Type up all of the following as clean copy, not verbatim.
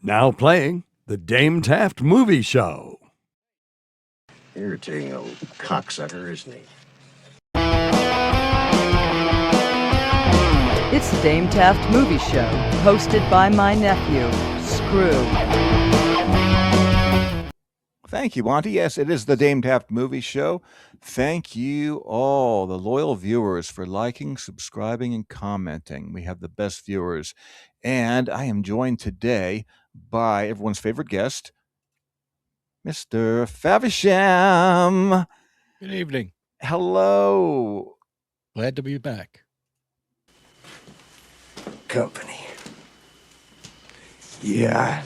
Now playing the Dame Taft Movie Show. Irritating old cocksucker, isn't he? It's the Dame Taft Movie Show, hosted by my nephew, Screww. Thank you, Monty. Yes, it is the Dame Taft Movie Show. Thank you all, the loyal viewers, for liking, subscribing, and commenting. We have the best viewers. And I am joined today by everyone's favorite guest, Mr. Faversham. Good evening. Hello. Glad to be back. Company. Yeah,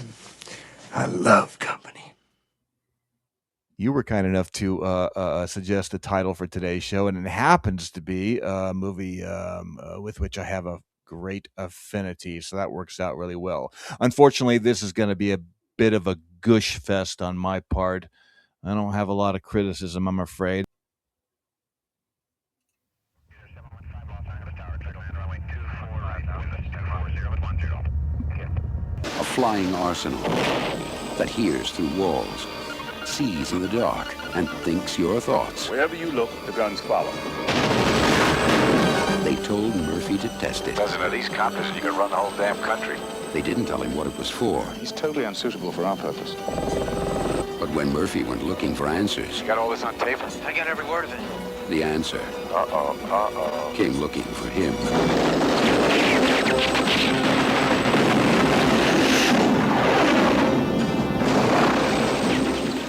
I love company. You were kind enough to suggest a title for today's show, and it happens to be a movie with which I have a great affinity, so that works out really well. Unfortunately, this is going to be a bit of a gush fest on my part. I don't have a lot of criticism, I'm afraid. A flying arsenal that hears through walls, sees in the dark, and thinks your thoughts. Wherever you look, the guns follow. They told Murphy to test it. Doesn't of these copters, you can run the whole damn country. They didn't tell him what it was for. He's totally unsuitable for our purpose. But when Murphy went looking for answers, You got all this on tape? I got every word of it. the answer came looking for him.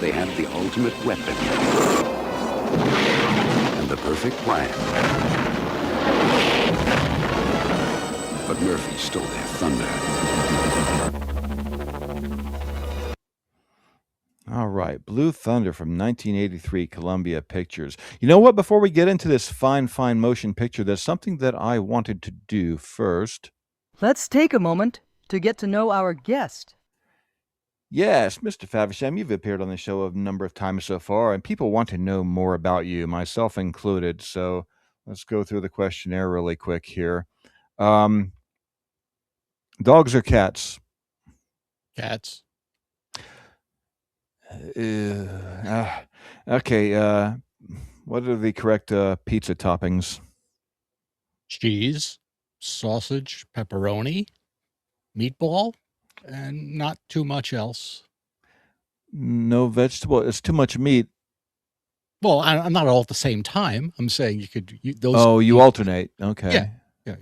They had the ultimate weapon and the perfect plan. But Murphy stole their thunder. All right, Blue Thunder from 1983, Columbia Pictures. You know what? Before we get into this fine motion picture, there's something that I wanted to do first. Let's take a moment to get to know our guest. Yes, Mr. Faversham, you've appeared on the show a number of times so far, and people want to know more about you, myself included. So let's go through the questionnaire really quick here. Dogs or cats? Cats. Okay. What are the correct pizza toppings? Cheese, sausage, pepperoni, meatball, and not too much else. No vegetable. It's too much meat. Well, I'm not all at the same time. I'm saying you could. You alternate. Okay. Yeah.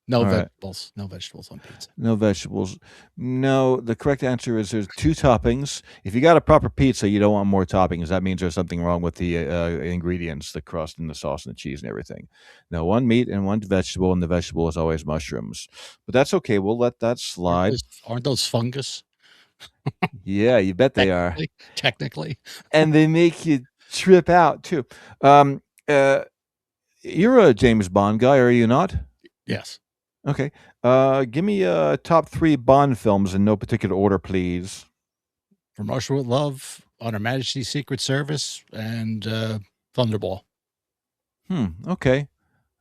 No All right. vegetables. No vegetables on pizza. No vegetables. No, the correct answer is there's two toppings. If you got a proper pizza, you don't want more toppings. That means there's something wrong with the ingredients, the crust and the sauce and the cheese and everything. No, one meat and one vegetable, and the vegetable is always mushrooms. But that's okay. We'll let that slide. Aren't those fungus? Yeah, you bet they are. Technically. And they make you trip out, too. You're a James Bond guy, are you not? Yes. Okay. Give me top 3 Bond films in no particular order, please. From Russia with Love, On Her Majesty's Secret Service, and Thunderball. Okay.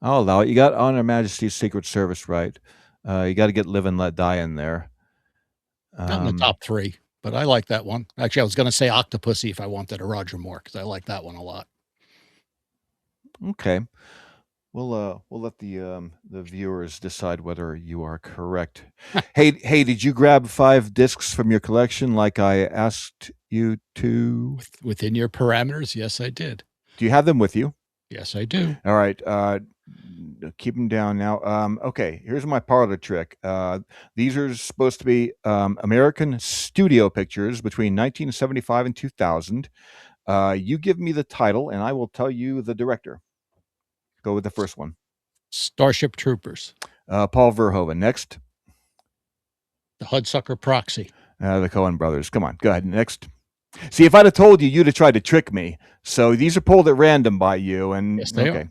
I'll allow it. You got On Her Majesty's Secret Service right. You got to get Live and Let Die in there. Not in the top 3, but I like that one. Actually, I was going to say Octopussy if I wanted a Roger Moore, because I like that one a lot. Okay. We'll let the viewers decide whether you are correct. Hey, did you grab 5 discs from your collection like I asked you to? Within your parameters, yes, I did. Do you have them with you? Yes, I do. All right. Keep them down now. Okay, here's my parlor trick. These are supposed to be American studio pictures between 1975 and 2000. You give me the title, and I will tell you the director. Go with the first one. Starship Troopers. Paul Verhoeven. Next. The Hudsucker Proxy. The Coen brothers. Come on. Go ahead. Next. See, if I'd have told you, you'd have tried to trick me. So these are pulled at random by you. And yes, they okay.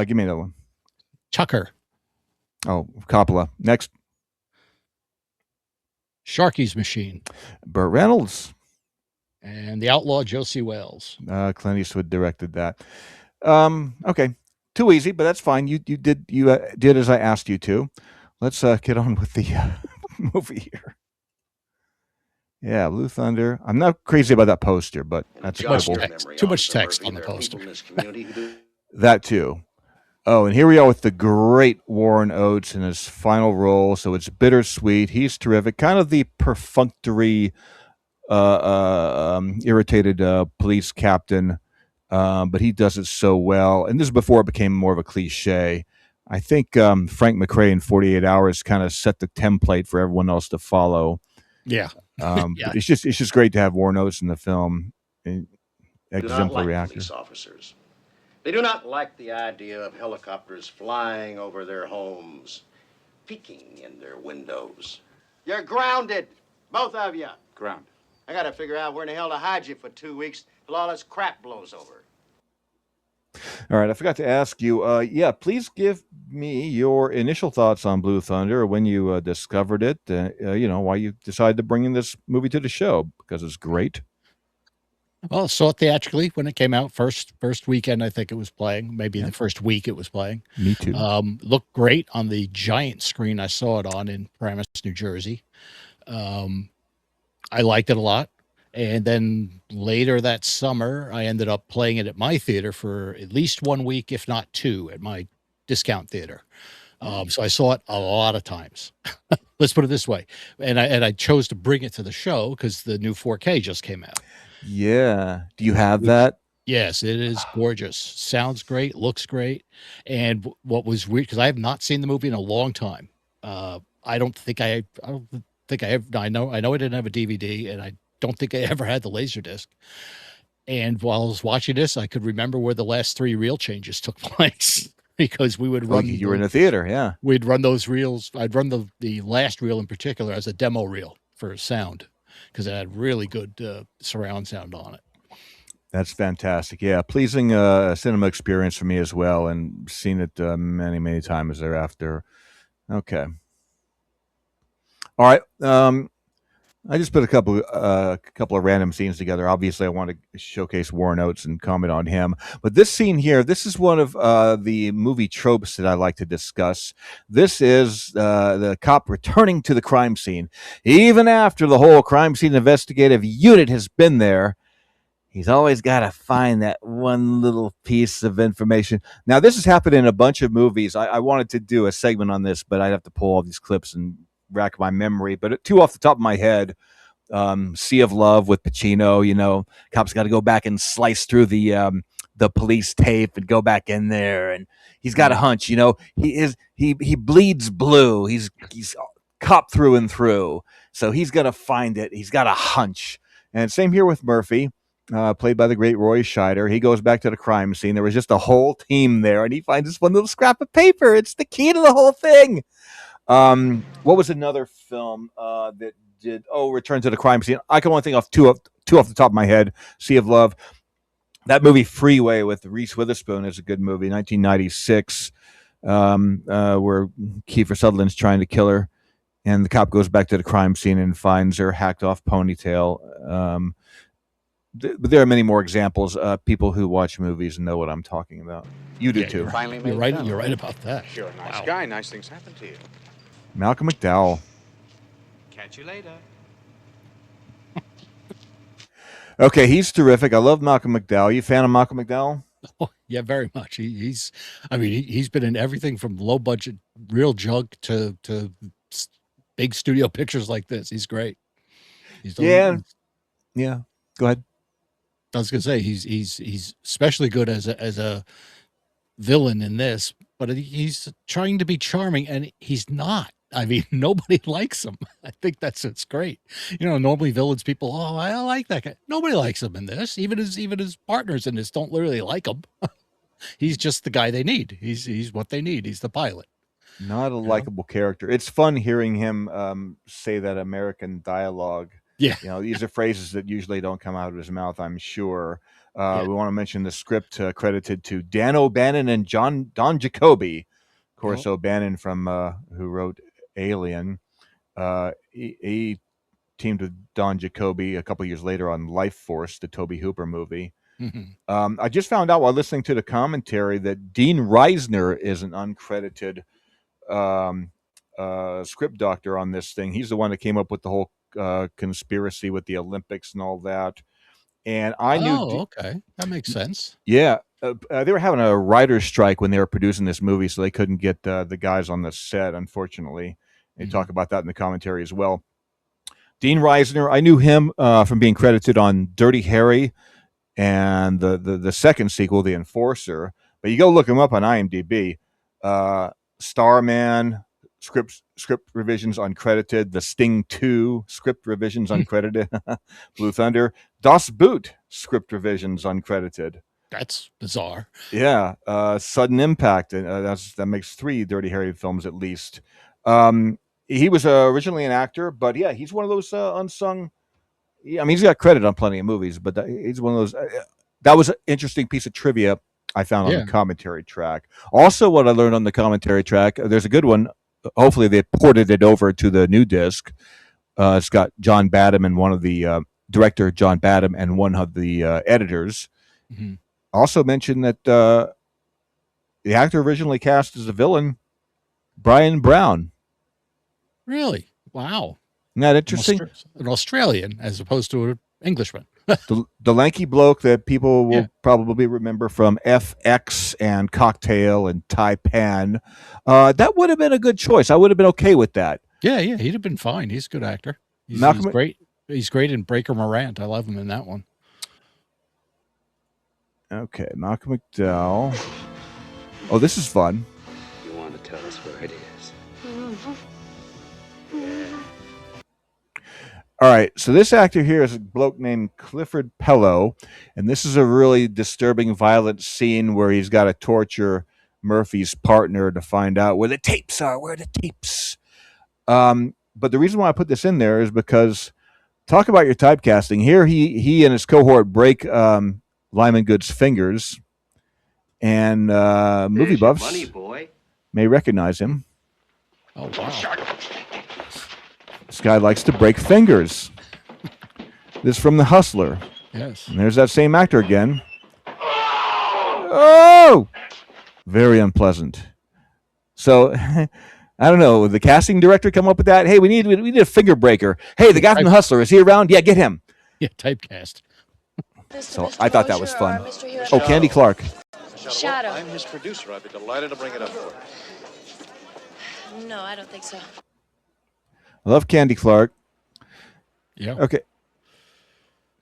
Give me another one. Tucker. Oh, Coppola. Next. Sharky's Machine. Burt Reynolds. And The Outlaw Josie Wales. Clint Eastwood directed that. Okay. Too easy, but that's fine. You did as I asked you to. Let's get on with the movie here. Yeah, Blue Thunder. I'm not crazy about that poster, but that's Too much cool. text. Too much text on the poster. That too. Oh, and here we are with the great Warren Oates in his final role. So it's bittersweet. He's terrific. Kind of the perfunctory, irritated police captain, but he does it so well. And this is before it became more of a cliche. I think Frank McRae in 48 Hours kind of set the template for everyone else to follow. Yeah. But it's just great to have Warren Oates in the film. Exemplary actor. Police officers. They do not like the idea of helicopters flying over their homes, peeking in their windows. You're grounded, both of you. Ground. I gotta figure out where in the hell to hide you for 2 weeks till all this crap blows over. All right, I forgot to ask you. Please give me your initial thoughts on Blue Thunder, when you discovered it. Why you decided to bring in this movie to the show, because it's great. Well, saw it theatrically when it came out. First weekend, I think it was playing. Maybe the first week it was playing. Me too. Looked great on the giant screen I saw it on in Paramus, New Jersey. I liked it a lot. And then later that summer, I ended up playing it at my theater for at least 1 week, if not 2, at my discount theater. So I saw it a lot of times. Let's put it this way. And I chose to bring it to the show because the new 4K just came out. Yeah. Do you have that? Yes, it is gorgeous. Sounds great, looks great. And what was weird, because I have not seen the movie in a long time. I don't think I have. I know I didn't have a DVD, and I don't think I ever had the Laserdisc. And while I was watching this, I could remember where the last 3 reel changes took place because we would run. You were in a theater, yeah. We'd run those reels. I'd run the last reel in particular as a demo reel for sound because it had really good surround sound on it. That's fantastic. Yeah, pleasing cinema experience for me as well, and seen it many, many times thereafter. Okay. All right. I just put a couple of random scenes together. Obviously, I want to showcase Warren Oates and comment on him. But this scene here, this is one of the movie tropes that I like to discuss. This is the cop returning to the crime scene. Even after the whole crime scene investigative unit has been there, he's always got to find that one little piece of information. Now, this has happened in a bunch of movies. I wanted to do a segment on this, but I'd have to pull all these clips and rack my memory. But 2 off the top of my head, Sea of Love with Pacino. Cop's got to go back and slice through the police tape and go back in there, and he's got a hunch. He bleeds blue. He's cop through and through, so he's got to find it. He's got a hunch. And same here with Murphy. Played by the great Roy Scheider. He goes back to the crime scene. There was just a whole team there, and he finds this one little scrap of paper. It's the key to the whole thing. What was another film that did? Return to the Crime Scene. I can only think of two off the top of my head. Sea of Love. That movie Freeway with Reese Witherspoon is a good movie. 1996, where Kiefer Sutherland's trying to kill her, and the cop goes back to the crime scene and finds her hacked off ponytail. But there are many more examples. People who watch movies know what I'm talking about. You do too. You're right. You're right about that. You're a nice guy. Nice things happen to you. Malcolm McDowell. Catch you later. Okay, he's terrific. I love Malcolm McDowell. You a fan of Malcolm McDowell? Oh, yeah, very much. He's been in everything from low budget, real junk to big studio pictures like this. He's great. Yeah. Go ahead. I was gonna say he's especially good as a villain in this, but he's trying to be charming and he's not. I mean, nobody likes him. I think it's great. Normally villains, people, I like that guy. Nobody likes him in this. Even his partners in this don't really like him. He's just the guy they need. He's what they need. He's the pilot. Not a likable character. It's fun hearing him say that American dialogue. Yeah. These are phrases that usually don't come out of his mouth, I'm sure. We want to mention the script credited to Dan O'Bannon and Don Jacoby. Of course, O'Bannon from who wrote Alien. He teamed with Don Jacoby a couple years later on Life Force, the Tobe Hooper movie. Mm-hmm. I just found out while listening to the commentary that Dean Reisner is an uncredited script doctor on this thing. He's the one that came up with the whole conspiracy with the Olympics and all that. And I knew, okay, that makes sense. yeah, they were having a writer's strike when they were producing this movie, so they couldn't get the guys on the set. Unfortunately, they talk about that in the commentary as well. Dean Reisner, I knew him from being credited on Dirty Harry and the second sequel, The Enforcer. But you go look him up on IMDb. Starman, script revisions uncredited. The Sting 2 script revisions uncredited. Blue Thunder. Das Boot script revisions uncredited. That's bizarre. Yeah. Sudden Impact. That makes 3 Dirty Harry films at least. He was originally an actor, but yeah, he's one of those unsung. Yeah, I mean, he's got credit on plenty of movies, but he's one of those. That was an interesting piece of trivia I found on the commentary track. Also, what I learned on the commentary track, there's a good one. Hopefully, they ported it over to the new disc. It's got John Badham and one of the director John Badham and one of the editors. Mm-hmm. Also mentioned that the actor originally cast as a villain, Brian Brown. Really? Wow. Isn't that interesting? An Australian as opposed to an Englishman. the lanky bloke that people will probably remember from FX and Cocktail and Taipan. That would have been a good choice. I would have been okay with that. Yeah, he'd have been fine. He's a good actor. He's great. He's great in Breaker Morant. I love him in that one. Okay, Malcolm McDowell. Oh, this is fun. You want to tell us where it is? All right, so this actor here is a bloke named Clifford Pello, and this is a really disturbing, violent scene where he's got to torture Murphy's partner to find out where the tapes are. Where are the tapes? But the reason why I put this in there is because talk about your typecasting. Here, he and his cohort break Lyman Good's fingers, and movie buffs money, boy. may recognize him. Oh wow! This guy likes to break fingers. This is from The Hustler. Yes. And there's that same actor again. Oh! Very unpleasant. So, I don't know. The casting director come up with that. Hey, we need a finger breaker. Hey, the guy from The Hustler, is he around? Yeah, get him. Yeah, typecast. So I thought that was fun. Oh, Candy Clark. Shadow. I'm his producer. I'd be delighted to bring it up for you. No, I don't think so. I love Candy Clark. Yeah. Okay.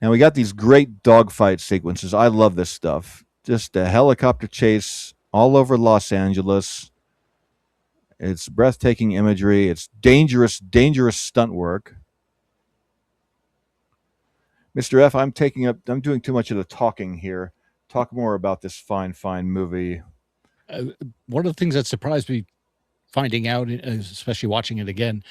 Now we got these great dogfight sequences. I love this stuff. Just a helicopter chase all over Los Angeles. It's breathtaking imagery. It's dangerous stunt work. Mr. F, I'm doing too much of the talking here. Talk more about this fine movie. One of the things that surprised me finding out, especially watching it again,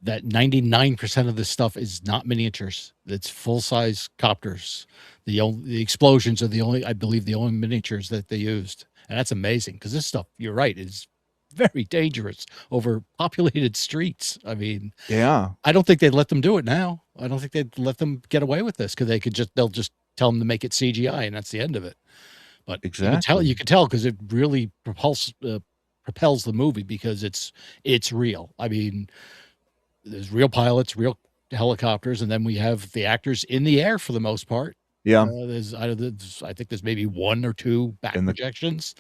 that 99% of this stuff is not miniatures. It's full-size copters. The explosions are I believe, the only miniatures that they used. And that's amazing because this stuff, you're right, is very dangerous over populated streets. I mean, yeah, I don't think they'd let them do it now. I don't think they'd let them get away with this because they'll just tell them to make it CGI and that's the end of it. But exactly, you can tell because it really propels the movie because it's real. I mean, there's real pilots, real helicopters, and then we have the actors in the air for the most part. Yeah, I think there's maybe 1 or 2 back projections.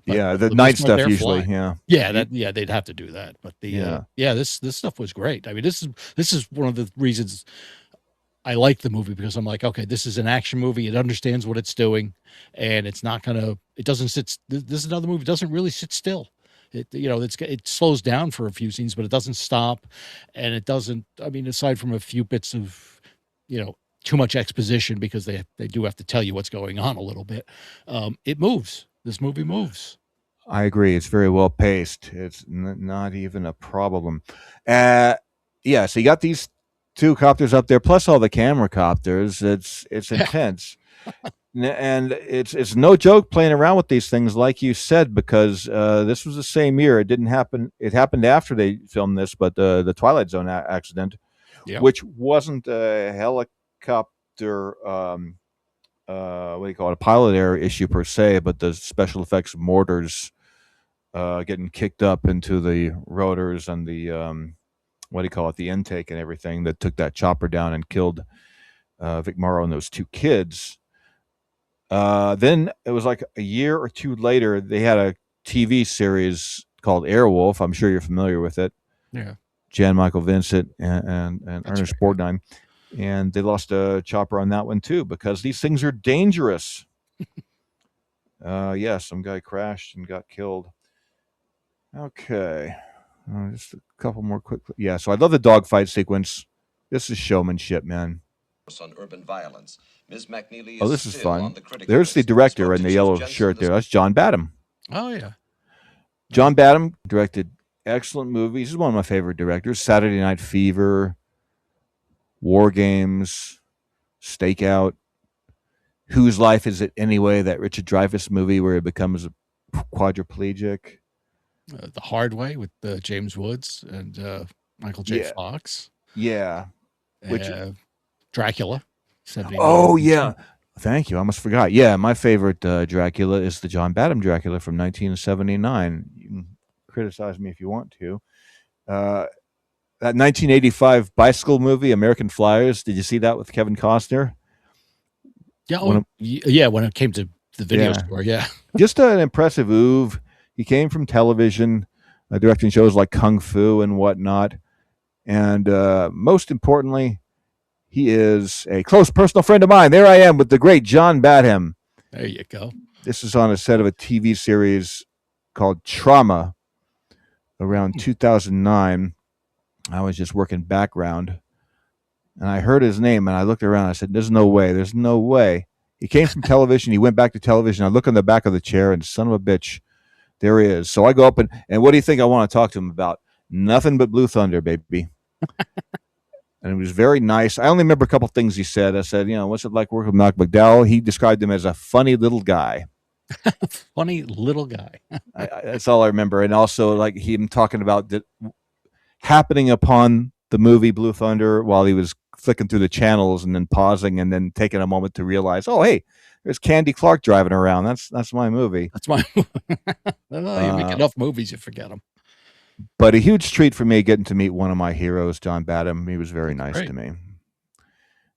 Yeah, the night stuff usually. Flying. Yeah, they'd have to do that. But this stuff was great. I mean, this is one of the reasons I like the movie because I'm like, okay, this is an action movie. It understands what it's doing, and it's not gonna. It doesn't sit. This is another movie. It doesn't really sit still. It slows down for a few scenes, but it doesn't stop, and it doesn't. I mean, aside from a few bits of, too much exposition because they do have to tell you what's going on a little bit. It moves. This movie moves. I agree. It's very well paced. It's not even a problem. So you got these 2 copters up there, plus all the camera copters. It's intense. And it's no joke playing around with these things, like you said, because this was the same year. It didn't happen. It happened after they filmed this, but the Twilight Zone accident, which wasn't a helicopter, what do you call it, a pilot error issue per se, but the special effects mortars getting kicked up into the rotors and the the intake and everything that took that chopper down and killed Vic Morrow and those two kids. Then it was like a year or two later, they had a TV series called Airwolf. I'm sure you're familiar with it. Yeah. Jan Michael Vincent and Ernest right. Borgnine. And they lost a chopper on that one too, because these things are dangerous. Some guy crashed and got killed. Okay. Just a couple more quick. Yeah, so I love the dogfight sequence. This is showmanship, man. On urban violence. Ms. McNeely Oh, this is fun. There's the director in the yellow shirt there. That's John Badham. Oh, yeah. John Badham directed excellent movies. He's one of my favorite directors. Saturday Night Fever, War Games, Stakeout. Whose Life Is It Anyway? That Richard Dreyfuss movie where he becomes a quadriplegic. The Hard Way with James Woods and Michael J. Fox. Yeah. Which Dracula. 79. Oh, yeah. Thank you. I almost forgot. Yeah, my favorite Dracula is the John Badham Dracula from 1979. You can criticize me if you want to. That 1985 bicycle movie, American Flyers. Did you see that with Kevin Costner? Yeah, when it came to the video store, yeah. Just an impressive oeuvre. He came from television, directing shows like Kung Fu and whatnot. And most importantly, he is a close personal friend of mine. There I am with the great John Badham. There you go. This is on a set of a TV series called Trauma around 2009. I was just working background, and I heard his name, and I looked around. And I said, there's no way. He came from television. He went back to television. I look on the back of the chair, and son of a bitch, there he is. So I go up, and what do you think I want to talk to him about? Nothing but Blue Thunder, baby. And it was very nice. I only remember a couple things he said. I said, what's it like working with Malcolm McDowell? He described him as a funny little guy. Funny little guy. That's all I remember. And also like him talking about that happening upon the movie Blue Thunder while he was flicking through the channels and then pausing and then taking a moment to realize, oh, hey, there's Candy Clark driving around. That's my movie. That's my movie. You make enough movies, you forget them. But a huge treat for me getting to meet one of my heroes, John Badham. He was very nice to me.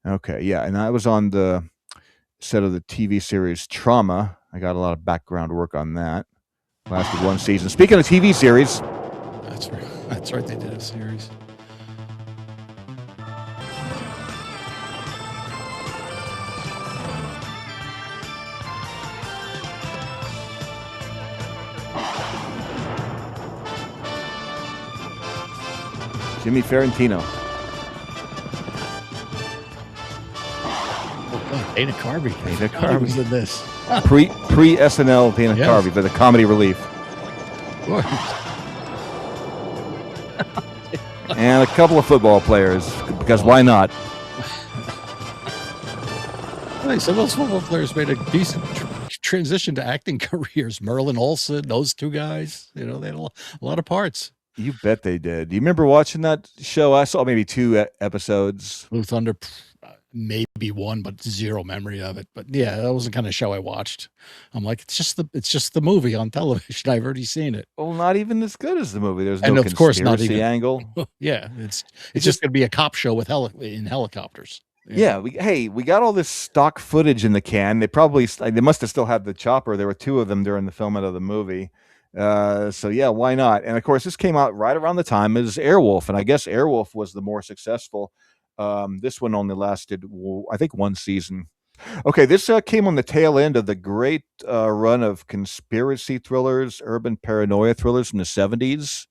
Okay, yeah, and I was on the set of the TV series Trauma. I got a lot of background work on that. Lasted one season. Speaking of TV series. That's right. That's right, they did a series. Jimmy Ferrantino. Oh, God, Dana Carvey. Dana Carvey was in this. Pre SNL Dana Carvey for the comedy relief. And a couple of football players, because why not? So those football players made a decent transition to acting careers. Merlin Olsen, those two guys, they had a lot of parts. You bet they did. Do you remember watching that show? I saw maybe 2 episodes. Blue Thunder, maybe 1, but zero memory of it. But yeah, that was the kind of show I watched. I'm like, it's just the movie on television. I've already seen it. Well, not even as good as the movie. There's no and of course not even angle. Yeah, it's just going to be a cop show with in helicopters. Yeah, we got all this stock footage in the can. They must have still had the chopper. There were 2 of them during the filming of the movie. So yeah, why not? And of course, this came out right around the time as Airwolf, and I guess Airwolf was the more successful. This one only lasted, I think, 1 season. Okay, this came on the tail end of the great run of conspiracy thrillers, urban paranoia thrillers from the 70s.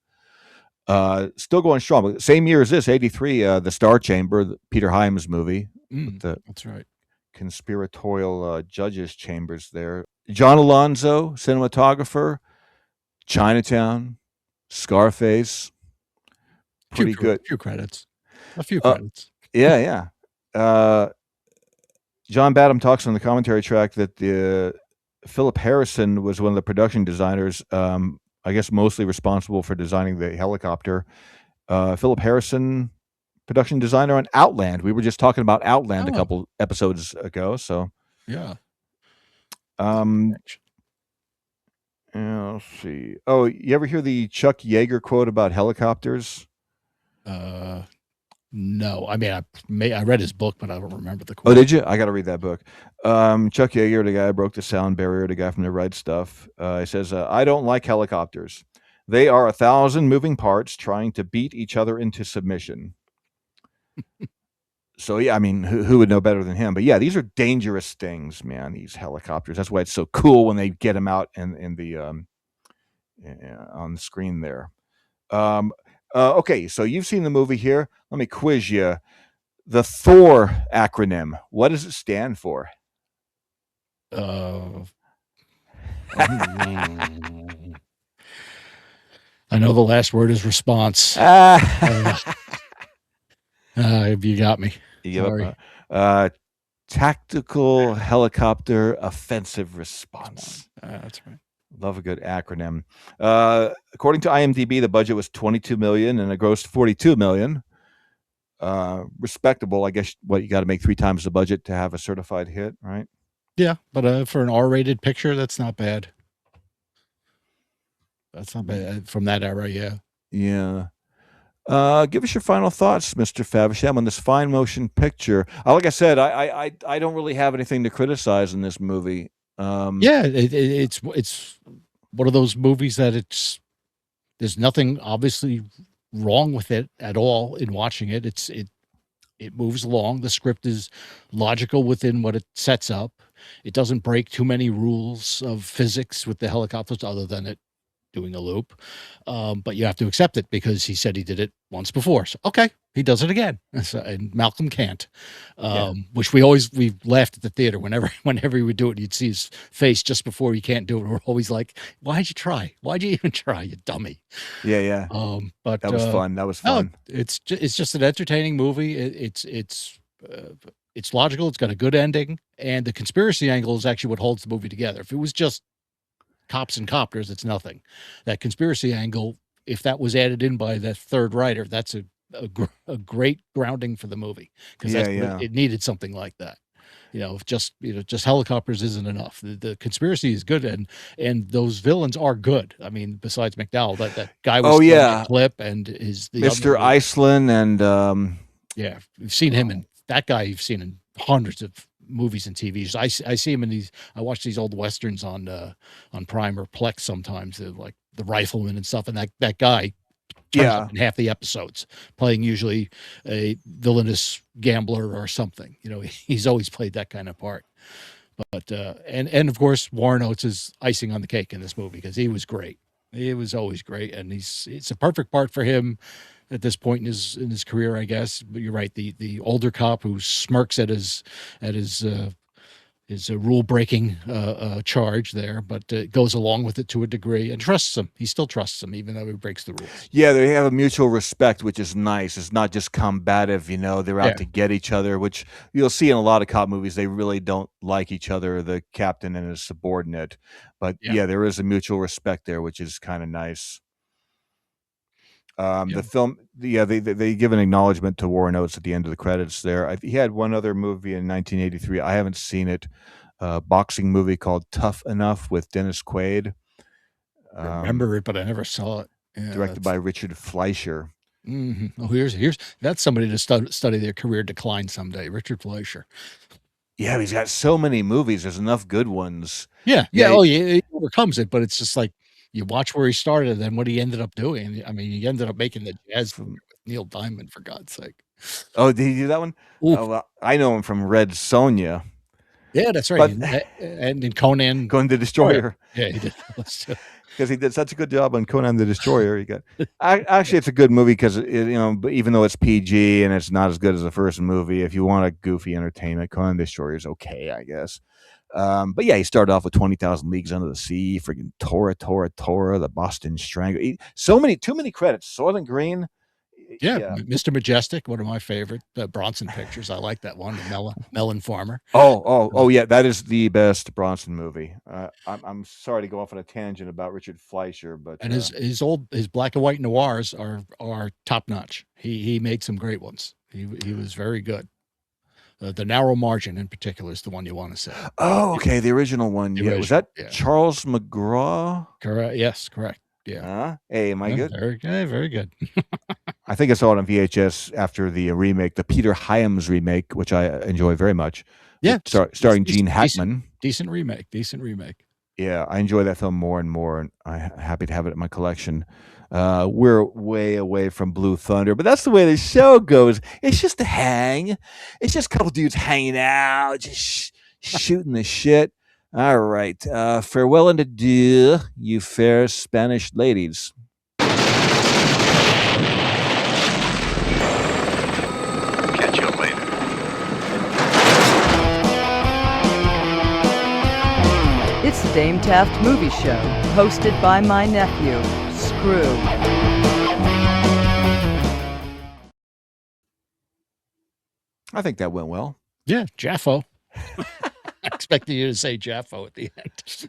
Still going strong. Same year as this, 83, The Star Chamber, the Peter Hyams movie. That's right. Conspiratorial judges' chambers there. John Alonzo, cinematographer. Chinatown, Scarface, pretty good. A few credits. Yeah. John Badham talks on the commentary track that Philip Harrison was one of the production designers, I guess mostly responsible for designing the helicopter. Philip Harrison, production designer on Outland. We were just talking about Outland a couple episodes ago. So yeah. Let's see. Oh, you ever hear the Chuck Yeager quote about helicopters? No, I mean I read his book, but I don't remember the quote. Oh, did you? I got to read that book. Chuck Yeager, the guy who broke the sound barrier, the guy from the Right Stuff, he says, "I don't like helicopters. They are 1,000 moving parts trying to beat each other into submission." So yeah, I mean, who would know better than him? But yeah, these are dangerous things, man. These helicopters. That's why it's so cool when they get them out in the on the screen there. Okay, so you've seen the movie here. Let me quiz you. The Thor acronym. What does it stand for? I know the last word is response. You got me. You give up. Tactical Helicopter Offensive Response. That's right. Love a good acronym. According to IMDb, the budget was $22 million and it grossed $42 million. Respectable, I guess. What, you got to make 3 times the budget to have a certified hit, right? Yeah, but for an R-rated picture, that's not bad. That's not bad from that era. Yeah. Yeah. Give us your final thoughts, Mr. Faversham, on this fine motion picture. Like I said, I don't really have anything to criticize in this movie. Yeah, it's one of those movies that there's nothing obviously wrong with it at all in watching it. It moves along. The script is logical within what it sets up. It doesn't break too many rules of physics with the helicopters other than it doing a loop. But you have to accept it because he said he did it once before. So, okay, he does it again. So, and Malcolm can't, which we laughed at the theater whenever he would do it. You'd see his face just before he can't do it. We're always like, why'd you try? Why'd you even try, you dummy? Yeah. But that was fun. That was fun. No, it's just an entertaining movie. It's logical. It's got a good ending, and the conspiracy angle is actually what holds the movie together. If it was just cops and copters, it's nothing. That conspiracy angle, if that was added in by the third writer, that's a great grounding for the movie, because it needed something like that. Just helicopters isn't enough. The conspiracy is good, and those villains are good. I mean, besides McDowell, that guy was Clip and is the Mr. Iceland, and yeah, we've seen him, and that guy you've seen in hundreds of movies and TVs. I see him in these. I watch these old westerns on Prime or Plex sometimes. They're like The Rifleman and stuff, and that guy turns up in half the episodes, playing usually a villainous gambler or something. He's always played that kind of part. But and of course Warren Oates is icing on the cake in this movie because he was great. He was always great, and it's a perfect part for him at this point in his career, I guess. But you're right, the older cop who smirks at his rule breaking charge there, but goes along with it to a degree and trusts him. He still trusts him even though he breaks the rules. Yeah, they have a mutual respect, which is nice. It's not just combative. They're out to get each other, which you'll see in a lot of cop movies. They really don't like each other, the captain and his subordinate. But yeah, there is a mutual respect there, which is kind of nice. The film, they give an acknowledgement to Warren Oates at the end of the credits there. He had one other movie in 1983. I haven't seen it. Boxing movie called Tough Enough with Dennis Quaid. I remember it, but I never saw it. Yeah, directed by Richard Fleischer. Mm-hmm. Oh, here's that's somebody to study their career decline someday. Richard Fleischer. Yeah, he's got so many movies. There's enough good ones. Yeah. He overcomes it, but it's just like, you watch where he started and then what he ended up doing. I mean, he ended up making the jazz film with Neil Diamond, for God's sake. Oh, did he do that one? Oh, well, I know him from Red Sonja. Yeah, that's right. And in Conan the Destroyer. Yeah, he did. Because he did such a good job on Conan the Destroyer. Actually, it's a good movie because but even though it's PG and it's not as good as the first movie, if you want a goofy entertainment, Conan the Destroyer is okay, I guess. But yeah, he started off with 20,000 Leagues Under the Sea, friggin' Tora, the Boston Strangler. Too many credits. Soylent Green. Yeah, Mr. Majestic, one of my favorite Bronson pictures. I like that one, the Melon Farmer. Oh, yeah, that is the best Bronson movie. I'm sorry to go off on a tangent about Richard Fleischer, but and his black and white noirs are top notch. He made some great ones. He was very good. The Narrow Margin in particular is the one you want to say. Oh, okay, the original one. Was that Charles McGraw? Correct. Yes, correct. Yeah. Hey, am I good? Very good. Very good. I think I saw it on VHS after the remake, the Peter Hyams remake, which I enjoy very much. Yeah. Starring Gene Hackman. Decent remake. Yeah, I enjoy that film more and more, and I'm happy to have it in my collection. We're way away from Blue Thunder, but that's the way the show goes. It's just a hang. It's just a couple dudes hanging out, just shooting the shit. All right. Farewell and adieu, you fair Spanish ladies. Catch you later. It's the Dame Taft Movie Show, hosted by my nephew, Screww. I think that went well. Yeah, Jaffo. I expected you to say Jaffo at the end.